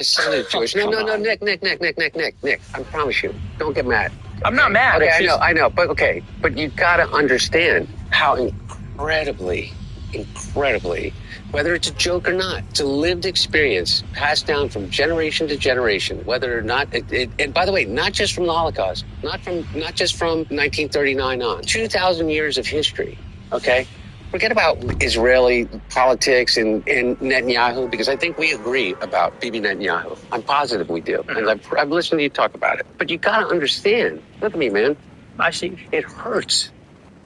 His son is Jewish. No, Nick. I promise you. Don't get mad. I'm not mad. Okay, I know. But okay. But you gotta understand how incredibly, whether it's a joke or not, it's a lived experience passed down from generation to generation, whether or not and by the way, not just from the Holocaust, not just from 1939 on, 2,000 years of history. Okay? Forget about Israeli politics and Netanyahu, because I think we agree about Bibi Netanyahu. I'm positive we do. And I've listened to you talk about it. But you got to understand. Look at me, man. I see. It hurts.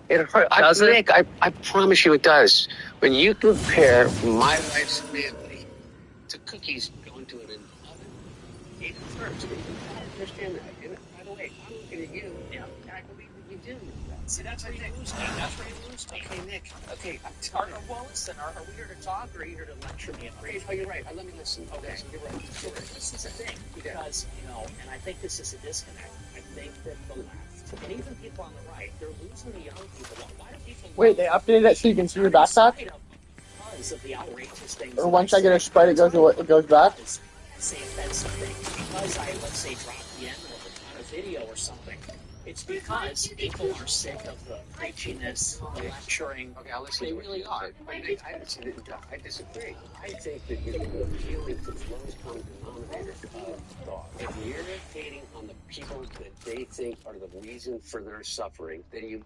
It hurts. Does it? Nick, I promise you it does. When you compare my wife's family to cookies going to an oven, it hurts. You got to understand that. And by the way, I'm looking at you. Yeah. And I believe that you do. See, that's where you lose me. That's where you lose me. Okay, Nick. Okay, Well, listen, are we here to talk or are you here to lecture me? Oh, you're right. Let me listen. Okay. You're right. So this is the thing, because, and I think this is a disconnect. I think that the left, and even people on the right, they're losing the young people. Why do people... Wait, they updated it so you can see your backpack? Because of the outrageous things... Or once I get a Sprite, it goes back? Say offensive things. Because I, let's say, drop the N-word on a video or something. It's because people are sick of the preachiness, the lecturing. Okay, I'll listen. They really are. I disagree. I think that you're appealing to the lowest common denominator of thought. If you're hating on the people that they think are the reason for their suffering, then you...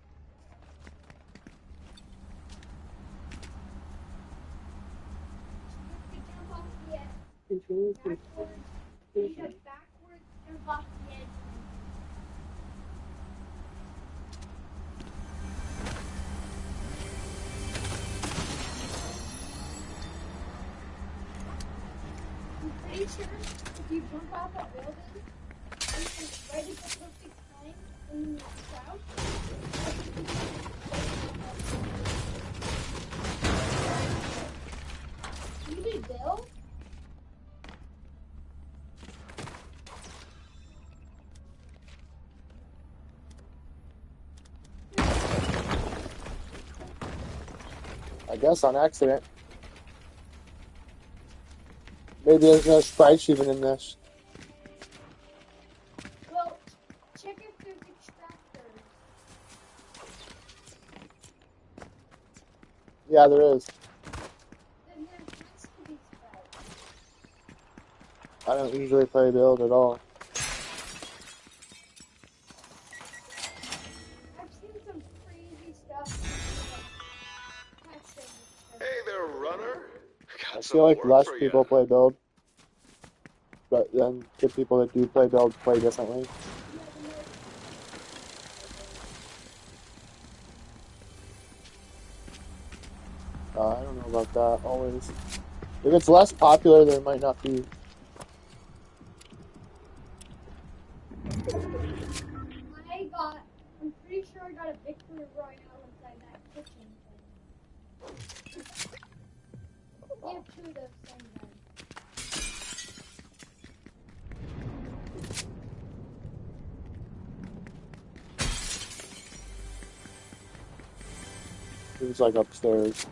Pretty sure if you jump off a building, you can right at the perfect time in the crowd. You did Bill? I guess on accident. Maybe there's no sprites even in this. Well, check if there's extractors. Yeah, there is. Then there has to be sprites. I don't usually play build at all. I've seen some crazy stuff. Hey there, runner. I feel like less people play build. But then the people that do play build play differently. I don't know about that, always. If it's less popular, there might not be. I'm pretty sure I got a victory royale inside that kitchen thing. We have two of those things then. It was like upstairs.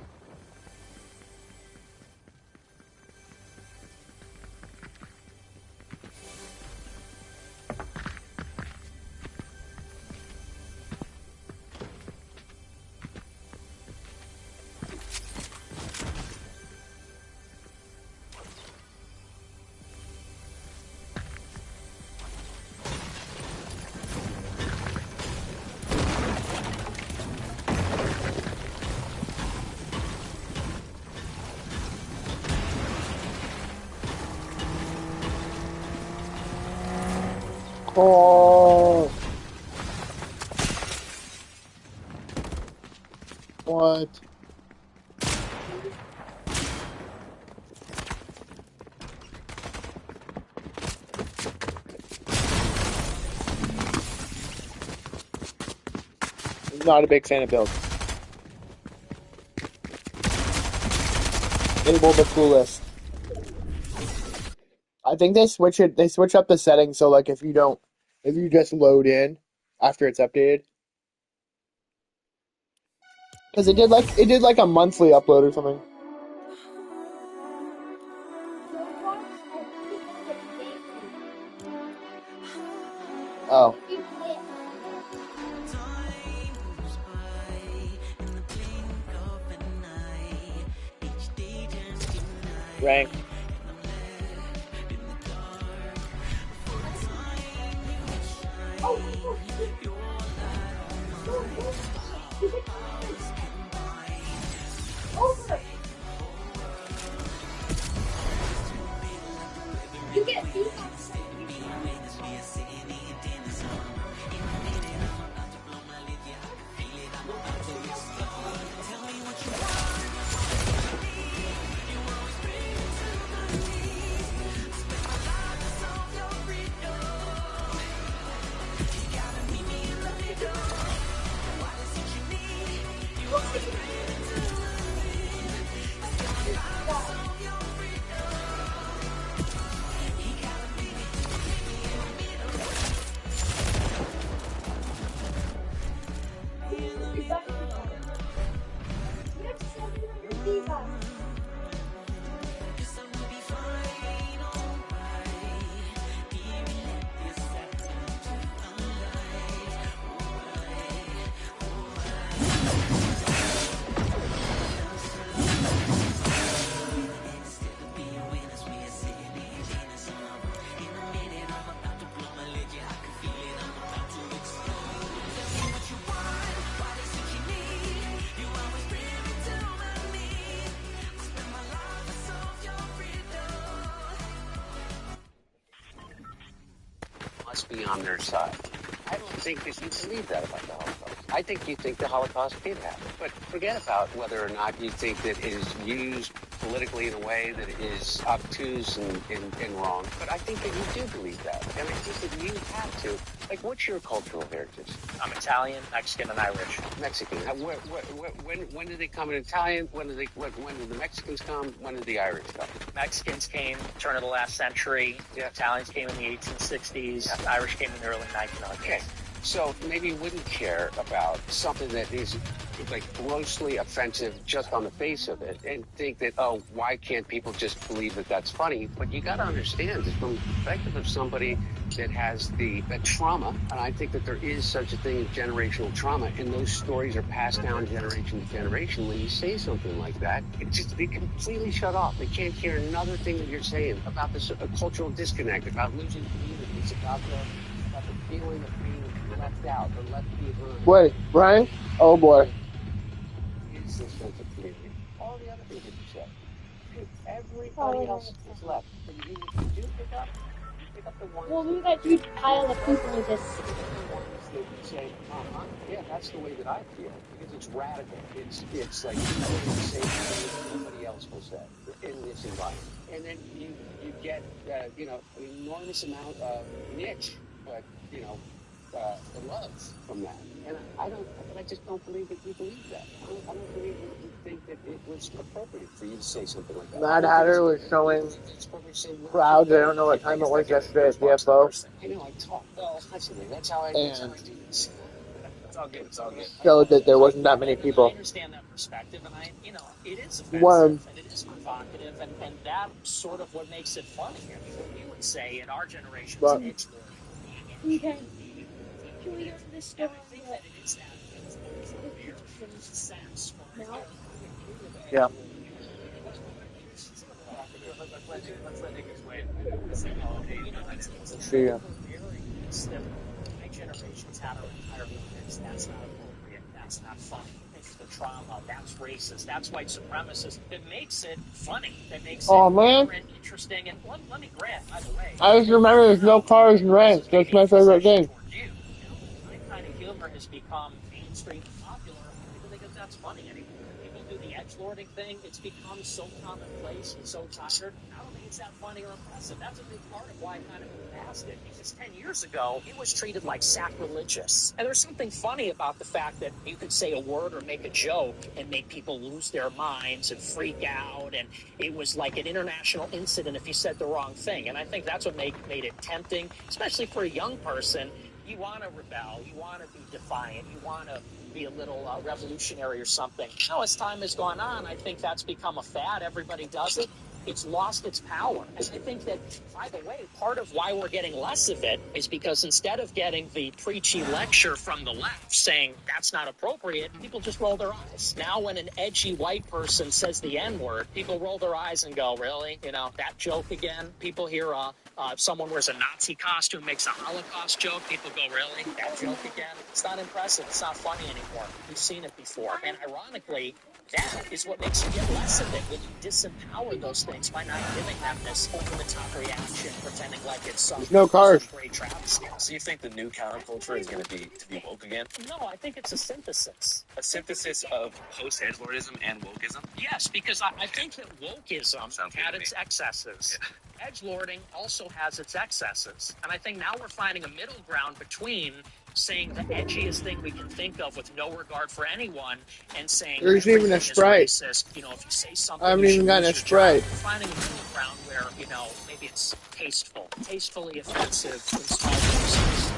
Oh! What? I'm not a big fan of builds. Enable the coolest. I think they switch up the settings so like if you just load in after it's updated. Because it did like a monthly upload or something. Roblox, I think it's the Oh. Rank. Over. You get beat up. You have 700 V-Bucks. Must be on their side. I don't think that you believe that about the Holocaust. I think you think the Holocaust did happen. But forget about whether or not you think that it is used politically in a way that is obtuse and wrong. But I think that you do believe that. And I think that you have to. Like, what's your cultural heritage? I'm Italian, Mexican, and Irish. Mexican. When did they come in Italian? When did the Mexicans come? When did the Irish come? Mexicans came turn of the last century. Yeah. Italians came in the 1860s. Yeah. Irish came in the early 1900s. Okay. So maybe you wouldn't care about something that is like grossly offensive just on the face of it and think that, oh, why can't people just believe that that's funny? But you got to understand that from the perspective of somebody that has that trauma, and I think that there is such a thing as generational trauma, and those stories are passed down generation to generation. When you say something like that, they completely shut off. They can't hear another thing that you're saying about this cultural disconnect, about losing communities, about the feeling of being left out or left behind. Wait, Brian? Oh boy. Is this sense of community? All the other things that you said. Everybody else is left. And you do pick up the ones. Well, we got huge pile of people who just. The ones that say, yeah, that's the way that I feel. Because it's radical. It's like people will say things that nobody else will say in this environment. And then you get, an enormous amount of niche, but, the love from that. And I just don't believe that you believe that. I don't believe that you think that it was appropriate for you to say something like that. Mad Hatter was showing crowds. I don't know what time it was yesterday at DFO. I know, I talk. Well, that's how I do this. It's all good. It's all good. Showed that there wasn't that many people. I understand that perspective, and it is offensive, and it is provocative, and that's sort of what makes it funny. I mean, what we would say in our generation is Okay. Can we go to this store? No. Yeah. See ya. My generation's had our entire lives. That's not appropriate. That's not funny. It's the trauma. That's racist. That's white supremacist. It makes it funny. It makes it interesting. And let me grant, by the way. I just remember there's no cars and ranks. That's my favorite thing. My kind of humor has become mainstream and popular. People think that's funny anymore. People do the edgelording thing. It's become so commonplace and so tired. I don't think it's that funny or impressive. That's a big part of why I kind of moved past it. Because 10 years ago, it was treated like sacrilegious. And there's something funny about the fact that you could say a word or make a joke and make people lose their minds and freak out. And it was like an international incident if you said the wrong thing. And I think that's what made it tempting, especially for a young person. You want to rebel. You want to be defiant. You want to be a little revolutionary or something. As time has gone on, I think that's become a fad. Everybody does it. it's lost its power. And I think that, by the way, part of why we're getting less of it is because instead of getting the preachy lecture from the left saying that's not appropriate, people just roll their eyes. Now when an edgy white person says the N-word, people roll their eyes and go, really? You know, that joke again? People hear if someone wears a Nazi costume, makes a Holocaust joke, people go, really? That joke again? It's not impressive. It's not funny anymore. We've seen it before. And ironically, that is what makes you get less of it, when you disempower those things by not giving them this over-the-top reaction, pretending like it's some, There's no cars. some great travesty. So you think the new counterculture is going to be woke again? No, I think it's a synthesis. A synthesis of post-edgelordism and wokeism? Yes, because I think that wokeism Sounds good had to its me. excesses. Edgelording also has its excesses. And I think now we're finding a middle ground between saying the edgiest thing we can think of with no regard for anyone and saying There's even a everything is Sprite. racist. You know, if you say something, I haven't you even should gotten a lose your job. Sprite. We're finding a middle ground where, you know, maybe it's tastefully offensive in small doses.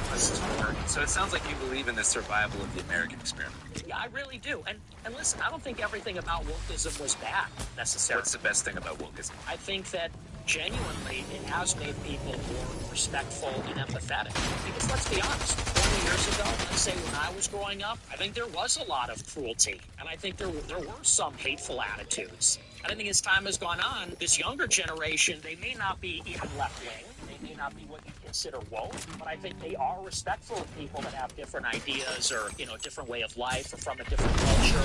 So it sounds like you believe in the survival of the American experiment. Yeah, I really do. And listen, I don't think everything about wokeism was bad, necessarily. What's the best thing about wokeism? I think that genuinely it has made people more respectful and empathetic. Because let's be honest, 20 years ago, let's say when I was growing up, I think there was a lot of cruelty. And I think there were some hateful attitudes. And I think as time has gone on, this younger generation, they may not be even left-wing. They may not be what you consider woke, but I think they are respectful of people that have different ideas or, you know, a different way of life or from a different culture.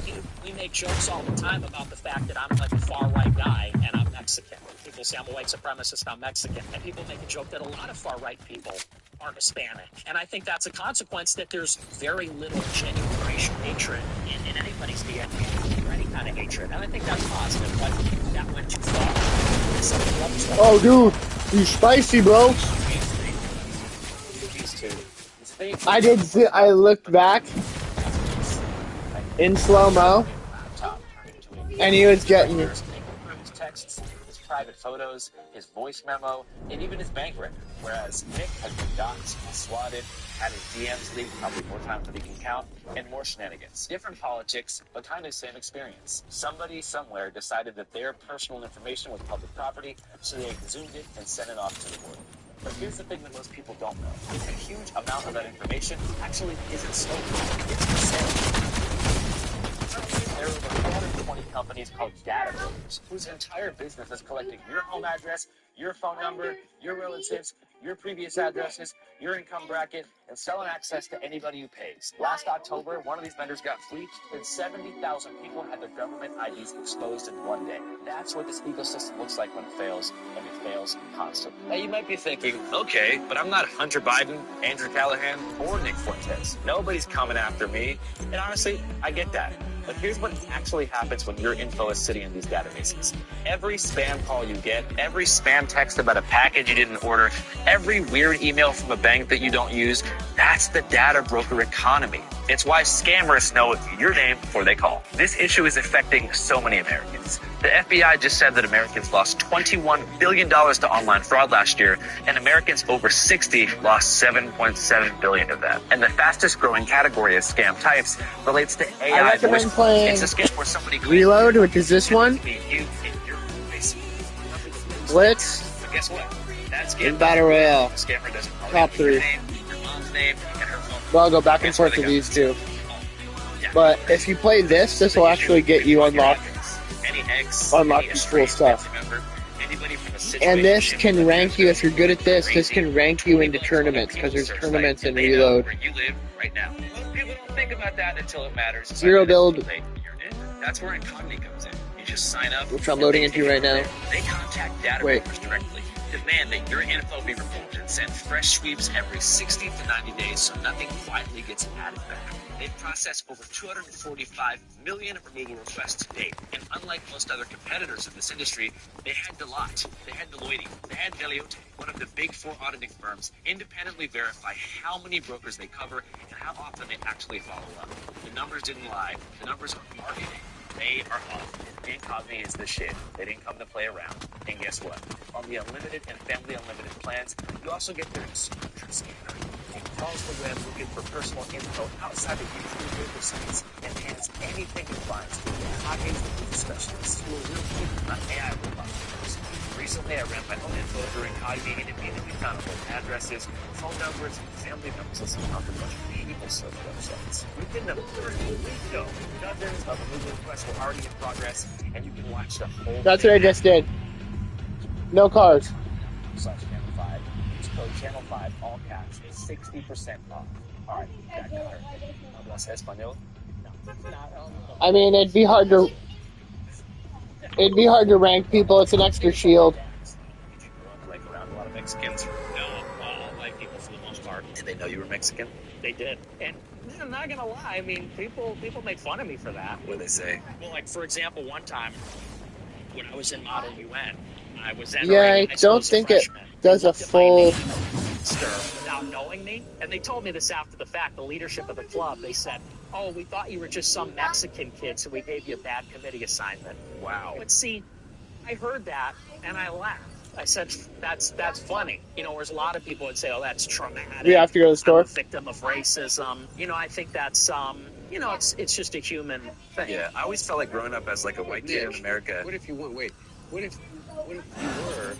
You know, we make jokes all the time about the fact that I'm like a far-right guy and I'm Mexican. People say I'm a white supremacist, I'm Mexican. And people make a joke that a lot of far-right people are Hispanic. And I think that's a consequence that there's very little genuine racial hatred in anybody's DNA or any kind of hatred. And I think that's positive, but that went too far. Oh, dude, you spicy, bro. These two. I looked back in slow-mo, and he was getting me. His texts, his private photos, his voice memo, and even his bank record. Whereas Nick has been doxxed, swatted, had his DMs leaked probably more times than he can count, and more shenanigans. Different politics, but kind of same experience. Somebody somewhere decided that their personal information was public property, so they exhumed it and sent it off to the world. But here's the thing that most people don't know. A huge amount of that information actually isn't stolen. It's for sale. There are over 420 companies called data brokers, whose entire business is collecting your home address, your phone number, your relatives, your previous addresses, your income bracket, and selling access to anybody who pays. Last October, one of these vendors got fleeced, and 70,000 people had their government IDs exposed in one day. That's what this ecosystem looks like when it fails, and it fails constantly. Now, you might be thinking, okay, but I'm not Hunter Biden, Andrew Callahan, or Nick Fuentes. Nobody's coming after me. And honestly, I get that. But here's what actually happens when your info is sitting in these databases. Every spam call you get, every spam text about a package you didn't order, every weird email from a bank that you don't use, that's the data broker economy. It's why scammers know your name before they call. This issue is affecting so many Americans. The FBI just said that Americans lost $21 billion to online fraud last year, and Americans over 60 lost $7.7 billion of that. And the fastest growing category of scam types relates to AI. I recommend playing It's a scam where somebody Reload, which is this one. Blitz. But guess what? That's And Battle Royale. Scammer doesn't know Top three. your name, your mom's name, and her phone. Well, I'll go back and forth with these two. But if you play this will actually get you unlocked. Unlock some cool stuff. And this can rank you, if you're good at this can rank you into tournaments, because there's tournaments in Reload. Where you live right now. People don't think about that until it matters. Zero build. That's where Incognito comes in. You just sign up. Which I'm loading into right now. They contact data brokers directly, demand that your info be removed, and send fresh sweeps every 60 to 90 days so nothing quietly gets added back. They've processed over 245 million removal requests to date. And unlike most other competitors in this industry, they had Deloitte, they had Deloitte, they had Deloitte, one of the big four auditing firms, independently verify how many brokers they cover and how often they actually follow up. The numbers didn't lie. The numbers are marketing. They are off. Incognito is the shit. They didn't come to play around. And guess what? On the unlimited and family unlimited plans, you also get their subscription scanner. trawls the web looking for personal info outside the usual Google sites and adds anything it finds to the hot-age news specialists who are real people, not AI robots. Recently, I ran my own info during Cogby and immediately found old addresses, phone numbers, and family numbers listed on a bunch of people search websites. Within the first week, though, dozens of Google requests were already in progress, and you can watch the whole That's thing what I just did. No cars. /Channel 5. Use code Channel 5, all caps, 60% off. All right, got covered. ¿Hablas español? I mean, it'd be hard to rank people. It's an extra shield. Did you grow up like around a lot of Mexicans? No, all white people for the most part. Did they know you were Mexican? They did. And I'm not gonna lie, I mean, people make fun of me for that. What did they say? Well, like, for example, one time when I was in Model UN, I was entering Yeah, I high school don't as think a it freshman. does They a looked at my full. name without knowing me, and they told me this after the fact. The leadership of the club, they said, "Oh, we thought you were just some Mexican kid, so we gave you a bad committee assignment." Wow. But see, I heard that and I laughed. I said, "That's funny." You know, whereas a lot of people would say, "Oh, that's traumatic. We have to go to the store. I'm a victim of racism." You know, I think that's you know, it's just a human thing. Yeah, I always felt like growing up as like a white kid in America. What if you want? Wait. What if you were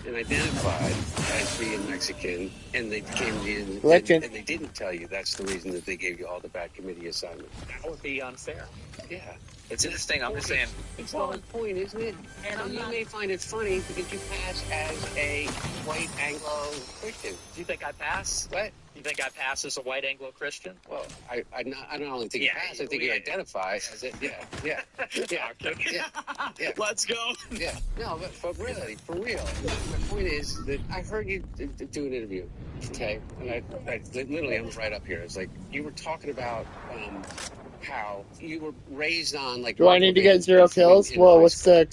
and identified as being Mexican, and they came in Legend. and they didn't tell you that's the reason that they gave you all the bad committee assignments? That would be unfair. Yeah. It's interesting. I'm just saying. It's the point, isn't it? And you may find it funny because you pass as a white Anglo-Christian. Do you think I pass? What? You think I pass as a white Anglo-Christian? Well, I not only think you pass, I think you identify as it. Yeah. Let's go. Yeah. No, but really, for real, my point is that I heard you do an interview, okay? And I literally, I was right up here. It's like you were talking about how you were raised on like. Do I need to get 0 kills? Whoa, what's the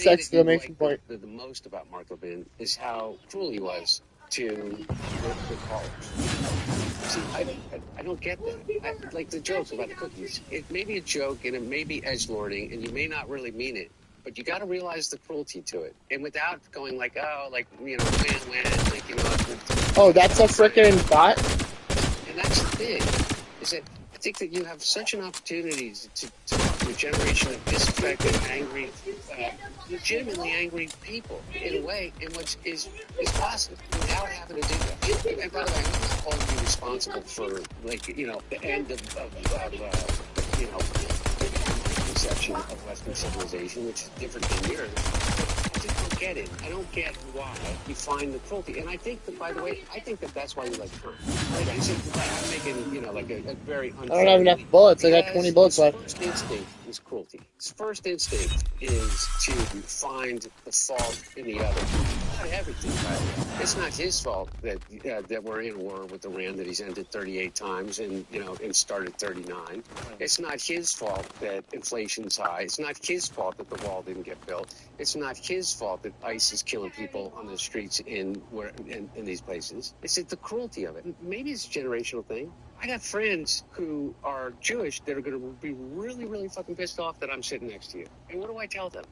exclamation point? The most about Mark Levin is how cruel he was to the callers. See, I don't get that. Like the jokes about the cookies. It may be a joke and it may be edgelording and you may not really mean it, but you got to realize the cruelty to it. And without going like, oh, like, you know, like, you know. Oh, that's a freaking bot? And that's the thing, is that I think that you have such an opportunity to talk to a generation of disaffected, angry, legitimately angry people in a way in which is positive without having to do that. And by the way, I'm not holding you responsible for, like, you know, the end of you know, conception of Western civilization, which is different than yours. I just don't get it. I don't get why you find the cruelty. And I think that, by the way, I think that that's why you like Trump. Right? I'm making, you know, like a very unfair. I don't have enough bullets. I got 20 bullets left. His first instinct is cruelty. His first instinct is to find the fault in the other. Not everything, by the way. It's not his fault that we're in a war with Iran, that he's ended 38 times and, you know, and started 39. It's not his fault that inflation's high. It's not his fault that the wall didn't get built. It's not his fault that ICE is killing people on the streets in these places. It's the cruelty of it. Maybe it's a generational thing. I got friends who are Jewish that are going to be really, really fucking pissed off that I'm sitting next to you. And what do I tell them?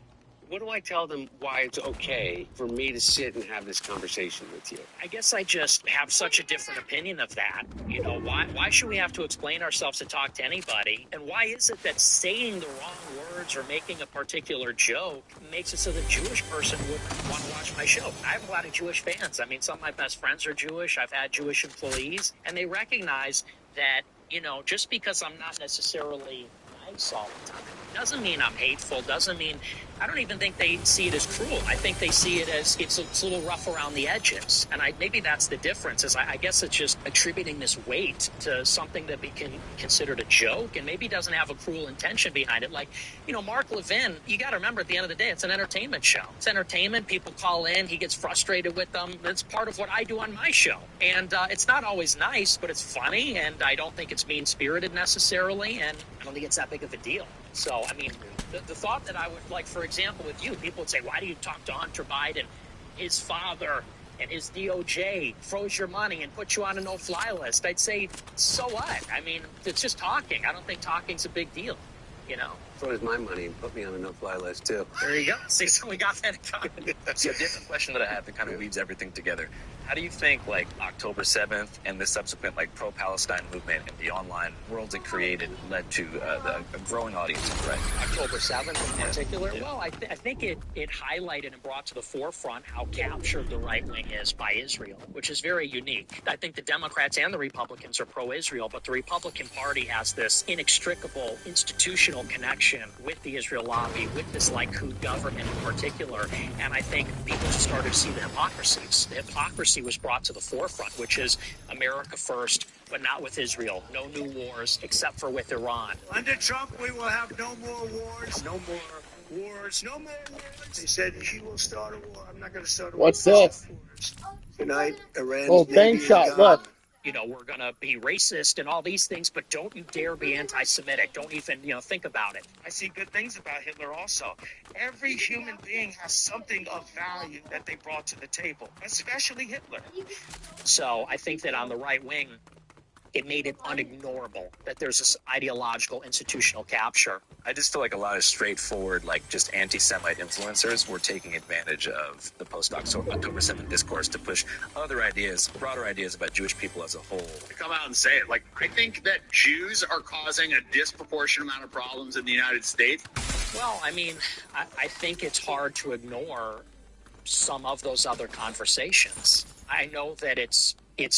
What do I tell them why it's okay for me to sit and have this conversation with you? I guess I just have such a different opinion of that. You know, why should we have to explain ourselves to talk to anybody? And why is it that saying the wrong words or making a particular joke makes it so the Jewish person wouldn't want to watch my show? I have a lot of Jewish fans. I mean, some of my best friends are Jewish. I've had Jewish employees, and they recognize that, you know, just because I'm not necessarily nice all the time doesn't mean I'm hateful, doesn't mean, I don't even think they see it as cruel. I think they see it as it's a little rough around the edges. And maybe that's the difference, is I guess it's just attributing this weight to something that can be considered a joke and maybe doesn't have a cruel intention behind it. Like, you know, Mark Levin, you got to remember at the end of the day, it's an entertainment show. It's entertainment. People call in. He gets frustrated with them. That's part of what I do on my show. And it's not always nice, but it's funny. And I don't think it's mean-spirited necessarily. And I don't think it's that big of a deal. So, I mean, the thought that I would, like, for example, with you, people would say, why do you talk to Hunter Biden? His father and his DOJ froze your money and put you on a no-fly list. I'd say, so what? I mean, it's just talking. I don't think talking's a big deal, you know? froze my money and put me on a no-fly list, too. There you go. See, so we got that in common. So a different question that I have that kind of weaves everything together. How do you think, like, October 7th and the subsequent, like, pro-Palestine movement and the online worlds it created led to a growing audience of threat? October 7th in particular? Yeah. Well, I think it highlighted and brought to the forefront how captured the right wing is by Israel, which is very unique. I think the Democrats and the Republicans are pro-Israel, but the Republican Party has this inextricable institutional connection with the Israel lobby, with this Likud government in particular, and I think people just started to see the hypocrisies. The hypocrisy was brought to the forefront, which is America first, but not with Israel. No new wars except for with Iran. Under Trump, we will have no more wars. No more wars. No more wars. He said he will start a war. I'm not going to start a war. What's this? Tonight, Iran. Oh, bank shot. Look. You know, we're going to be racist and all these things, but don't you dare be anti-Semitic. Don't even, think about it. I see good things about Hitler also. Every human being has something of value that they brought to the table, especially Hitler. So I think that on the right wing, it made it unignorable that there's this ideological institutional capture. I just feel like a lot of straightforward, like, just anti-Semite influencers were taking advantage of the post-October 7th discourse to push other ideas, broader ideas about Jewish people as a whole. To come out and say it. Like, I think that Jews are causing a disproportionate amount of problems in the United States. Well, I mean, I think it's hard to ignore some of those other conversations. I know that it's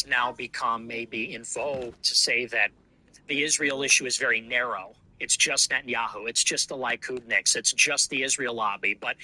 now become maybe in vogue to say that the Israel issue is very narrow. It's just Netanyahu. It's just the Likudniks. It's just the Israel lobby. But,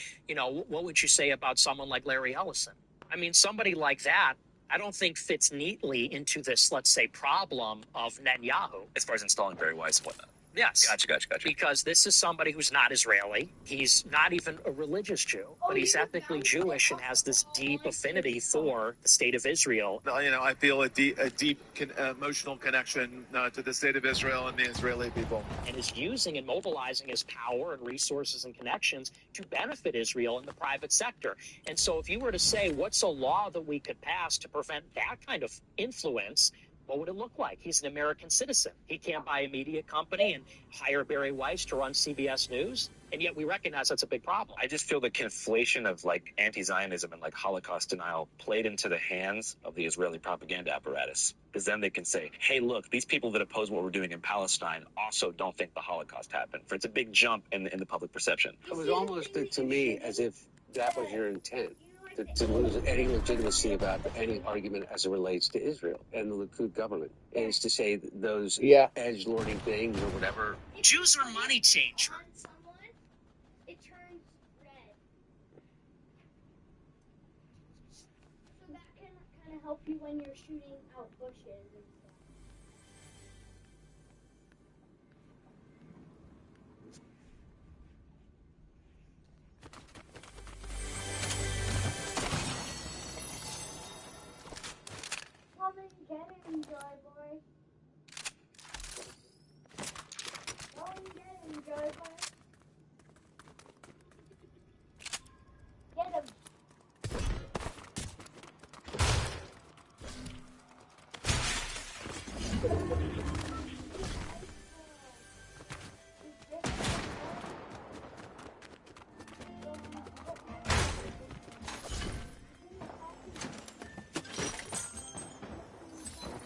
what would you say about someone like Larry Ellison? I mean, somebody like that, I don't think fits neatly into this, let's say, problem of Netanyahu. As far as installing Barry Weiss and whatnot. Yes. Gotcha. Because this is somebody who's not Israeli. He's not even a religious Jew, but he's ethnically Jewish and has this deep affinity for the state of Israel. I feel a deep emotional connection to the state of Israel and the Israeli people. And is using and mobilizing his power and resources and connections to benefit Israel in the private sector. And so if you were to say, what's a law that we could pass to prevent that kind of influence, what would it look like? He's an American citizen. He can't buy a media company and hire Barry Weiss to run CBS News. And yet we recognize that's a big problem. I just feel the conflation of, like, anti-Zionism and, like, Holocaust denial played into the hands of the Israeli propaganda apparatus. Because then they can say, hey, look, these people that oppose what we're doing in Palestine also don't think the Holocaust happened. For it's a big jump in the public perception. It was almost, to me, as if that was your intent. To lose any legitimacy about any argument as it relates to Israel and the Likud government. And it's to say that those edgelording things or whatever. Jews are money changers. It turns red. So that can kind of help you when you're shooting out bushes and stuff. Come and get him, Joy Boy. Go and get him, Joy Boy. Get him.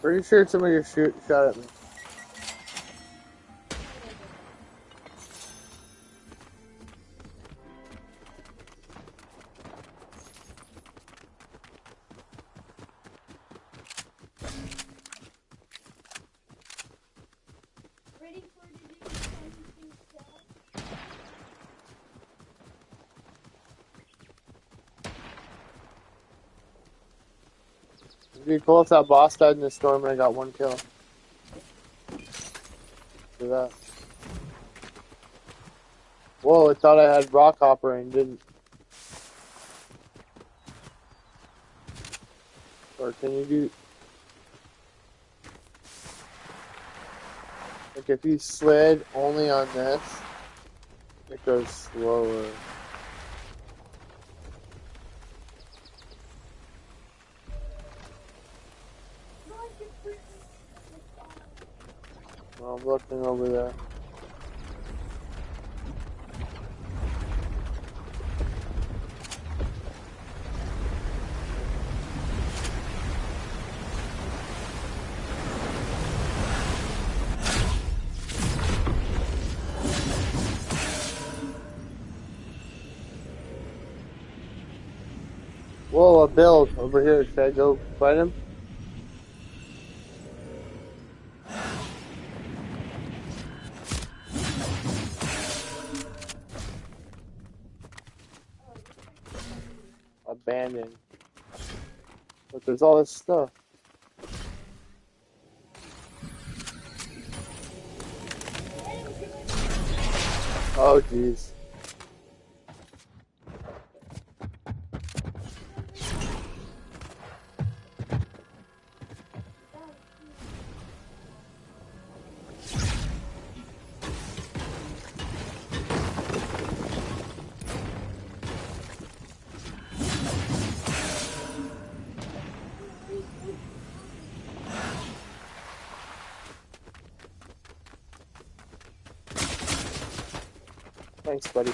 Pretty sure somebody shot at me. Ready for the new fantasy stuff? It'd be cool if that boss died in the storm and I got one kill. For that. Whoa, I thought I had rock hopper and didn't. Or can you do... Like if you slid only on this, it goes slower. Well, I'm looking over there. Whoa, a build over here. Should I go fight him? Abandoned. But there's all this stuff. Oh, jeez. Thanks, buddy.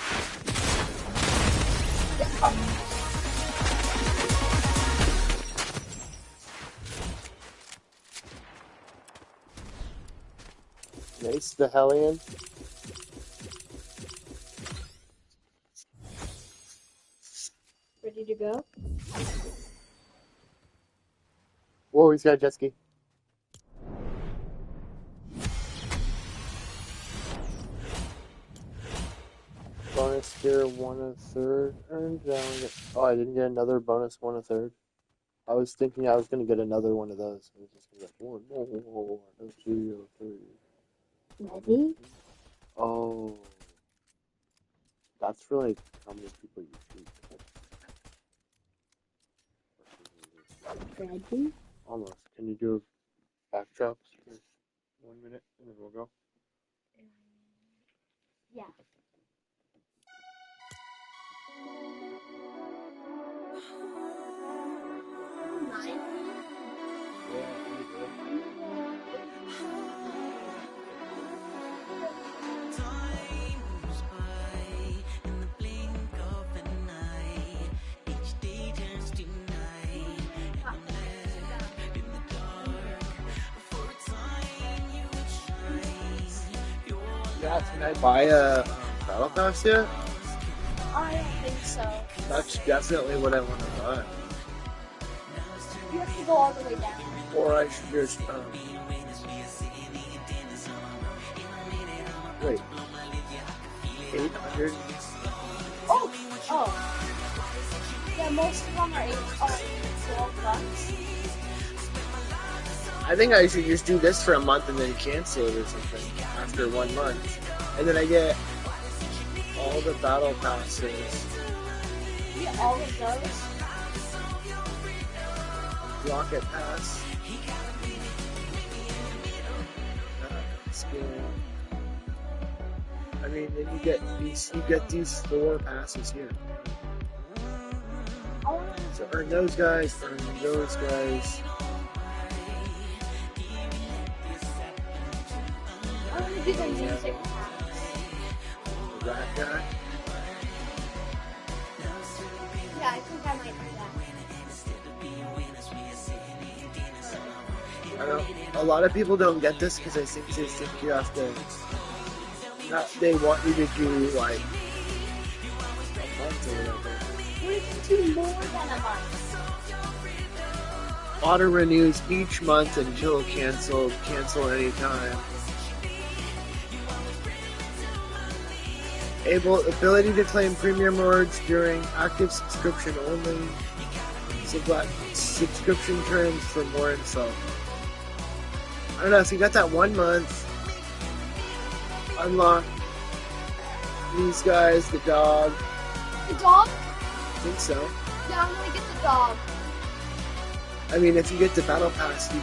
Nice, the Hellion. Ready to go? Whoa, he's got a jet ski. Bonus gear 1 1/3 earned. Oh, I didn't get another bonus 1 1/3. I was thinking I was gonna get another one of those. I was just gonna get 1 more, 2, 3. Ready? Oh, that's for like how many people you shoot. Ready? Almost. Can you do a backdrop for 1 minute and then we'll go? Yeah. Mine? Yeah, can I buy a battle pass yet? I don't think so. That's definitely what I want to buy. You have to go all the way down. Or I should just wait. 800. Oh! Yeah, most of them are 12 bucks. I think I should just do this for a month and then cancel it or something after 1 month. And then I get all the battle passes. You get all of those? Rocket pass. Skin. I mean, then you get these 4 passes here. So earn those guys, earn those guys. I want to do the music pass. Rat guy. Yeah, I think I might do that. I know a lot of people don't get this because they think you have to. They want you to do like a month or whatever. We can do more than a month. Auto renews each month until canceled. Cancel anytime. Ability to claim premium rewards during active subscription only. Subscription terms for more info. I don't know, if you got that 1 month, unlock these guys, the dog. The dog? I think so. Yeah, I'm gonna get the dog. I mean, if you get the battle pass, you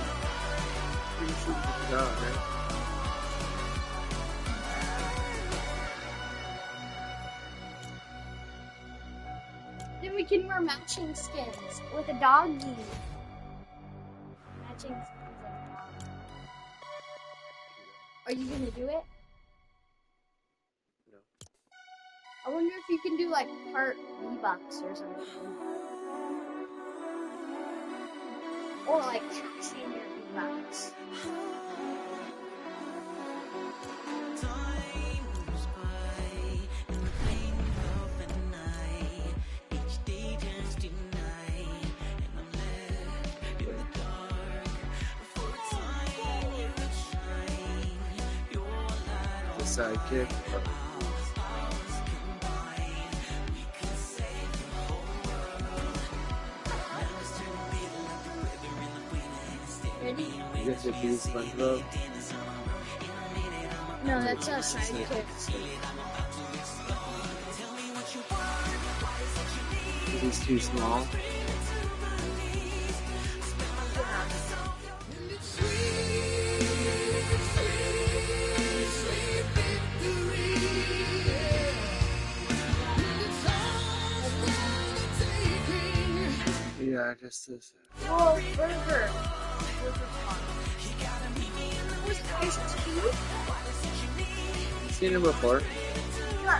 pretty sure you get the dog, right? Then we can wear matching skins with a doggy. Matching skins with a dog. Are you gonna do it? No. I wonder if you can do like part V-Bucks or something. Or like cash in your V-Bucks. the sidekick. Ready? You guys would be SpongeBob. No, that's a sidekick. He's too small. Yeah, just this. Whoa, burger. Was Ice Cube? Seen him before. No.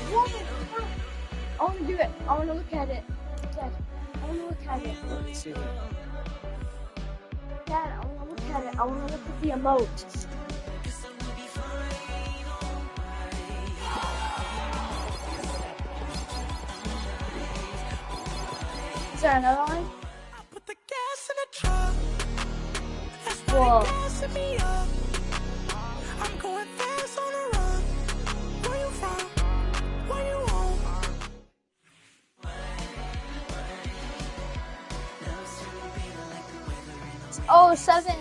Whoa, I want to do it. I want to look at it. Dad, I want to look at it. Let me see it. Dad, I want to look at it. I want to look at the emote. Is there another one? Whoa. Oh, 7.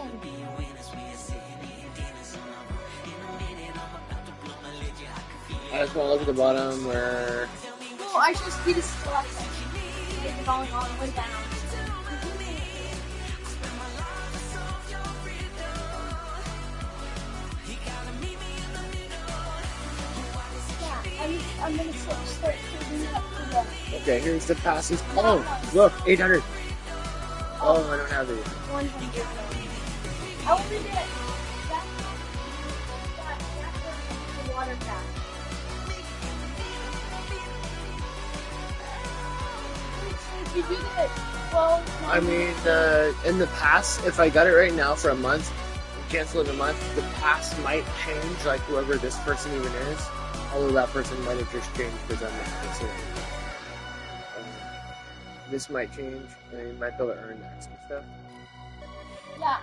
I just want to look at the bottom where. No, I should speed is select section. It's going all the way down. Yeah, I'm gonna start moving up to the. Okay, here's the passes. Oh, look, 800. Oh, I don't have it. 100. I want to get that the water pack. If you do this, well, I mean, in the past, if I got it right now for a month, cancel it in a month, the past might change, like whoever this person even is. Although that person might have just changed because I'm not considering. This might change, and you might be able to earn that some stuff. yeah,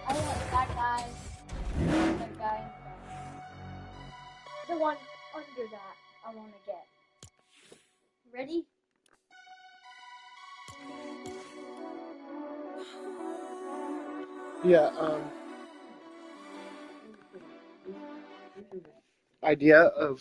I want that guy. That guy. The one under that I want to get. Ready? Yeah, idea of